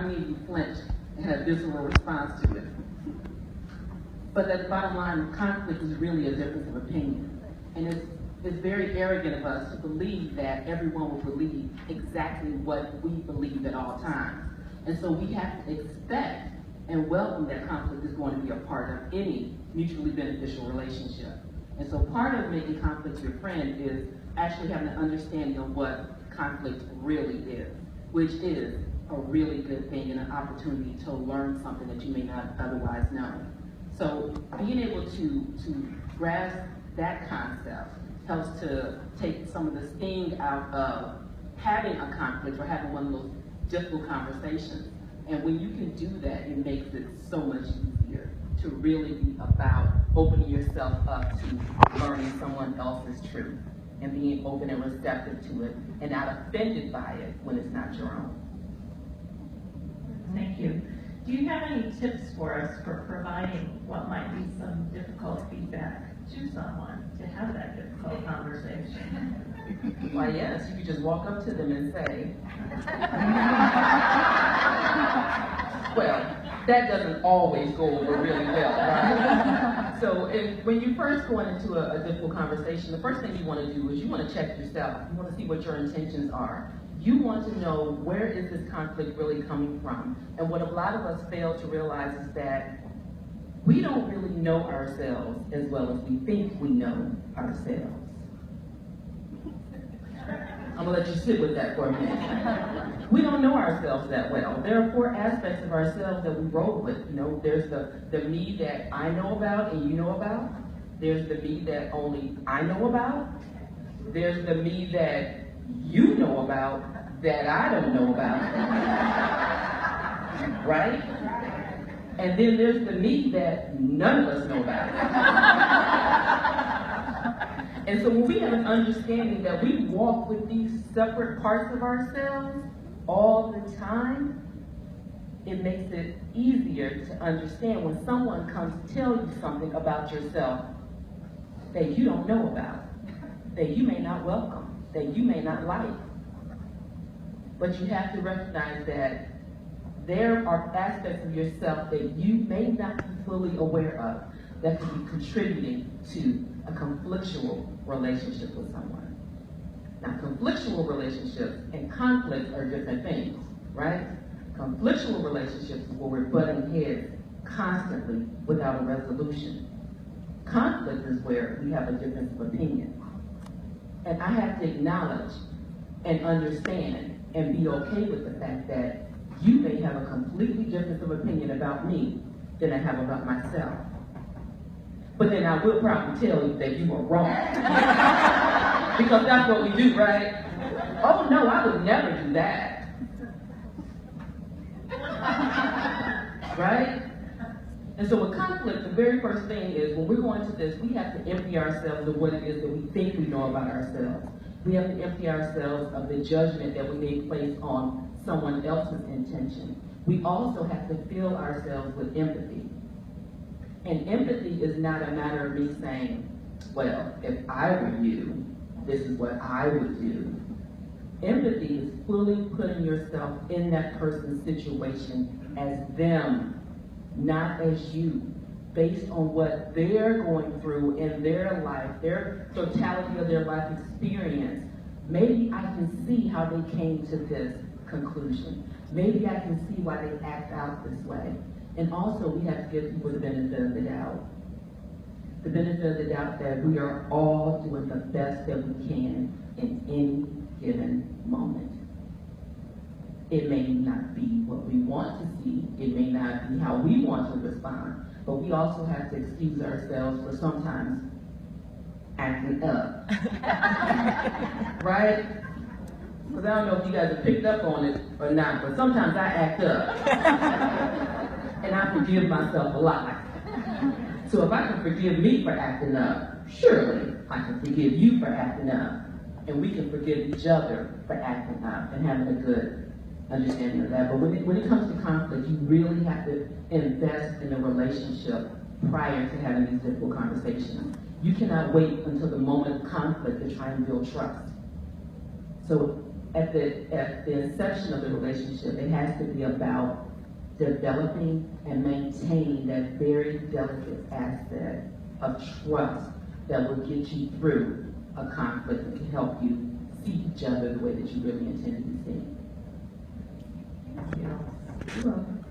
many of you flinched and had a visceral response to it? But at the bottom line, conflict is really a difference of opinion. And it's very arrogant of us to believe that everyone will believe exactly what we believe at all times. And so we have to expect and welcome that conflict is going to be a part of any mutually beneficial relationship. And so part of making conflict your friend is actually having an understanding of what conflict really is, which is a really good thing and an opportunity to learn something that you may not otherwise know. So being able to grasp that concept helps to take some of the sting out of having a conflict or having one of those difficult conversations. And when you can do that, it makes it so much easier to really be about opening yourself up to learning someone else's truth and being open and receptive to it and not offended by it when it's not your own. Thank you. Do you have any tips for us for providing what might be some difficult feedback to someone to have that difficult conversation? Why, yes, you could just walk up to them and say, well, that doesn't always go over really well, right? So when you first go into a difficult conversation, the first thing you want to do is you want to check yourself. You want to see what your intentions are. You want to know, where is this conflict really coming from? And what a lot of us fail to realize is that we don't really know ourselves as well as we think we know ourselves. I'm going to let you sit with that for a minute. We don't know ourselves that well. There are 4 aspects of ourselves that we roll with. You know, there's the me that I know about and you know about. There's the me that only I know about. There's the me that you know about that I don't know about. Right? And then there's the me that none of us know about. And so when we have an understanding that we walk with these separate parts of ourselves all the time, it makes it easier to understand when someone comes to tell you something about yourself that you don't know about, that you may not welcome, that you may not like. But you have to recognize that there are aspects of yourself that you may not be fully aware of that could be contributing to a conflictual relationship with someone. Now, conflictual relationships and conflict are different things, right? Conflictual relationships is where we're butting heads constantly without a resolution. Conflict is where we have a difference of opinion. And I have to acknowledge and understand and be okay with the fact that you may have a completely difference of opinion about me than I have about myself. But then I will probably tell you that you were wrong. Because that's what we do, right? Oh no, I would never do that. Right? And so with conflict, the very first thing is when we're going to this, we have to empty ourselves of what it is that we think we know about ourselves. We have to empty ourselves of the judgment that we may place on someone else's intention. We also have to fill ourselves with empathy. And empathy is not a matter of me saying, well, if I were you, this is what I would do. Empathy is fully putting yourself in that person's situation as them, not as you, based on what they're going through in their life, their totality of their life experience. Maybe I can see how they came to this conclusion. Maybe I can see why they act out this way. And also, we have to give people the benefit of the doubt. The benefit of the doubt that we are all doing the best that we can in any given moment. It may not be what we want to see. It may not be how we want to respond. But we also have to excuse ourselves for sometimes acting up. Right? Because I don't know if you guys have picked up on it or not, but sometimes I act up. And I forgive myself a lot. So if I can forgive me for acting up, surely I can forgive you for acting up. And we can forgive each other for acting up and having a good understanding of that. But when it comes to conflict, you really have to invest in a relationship prior to having these difficult conversations. You cannot wait until the moment of conflict to try and build trust. So at the inception of the relationship, it has to be about developing and maintaining that very delicate aspect of trust that will get you through a conflict and can help you see each other the way that you really intend to be seen. Thank you. You're welcome.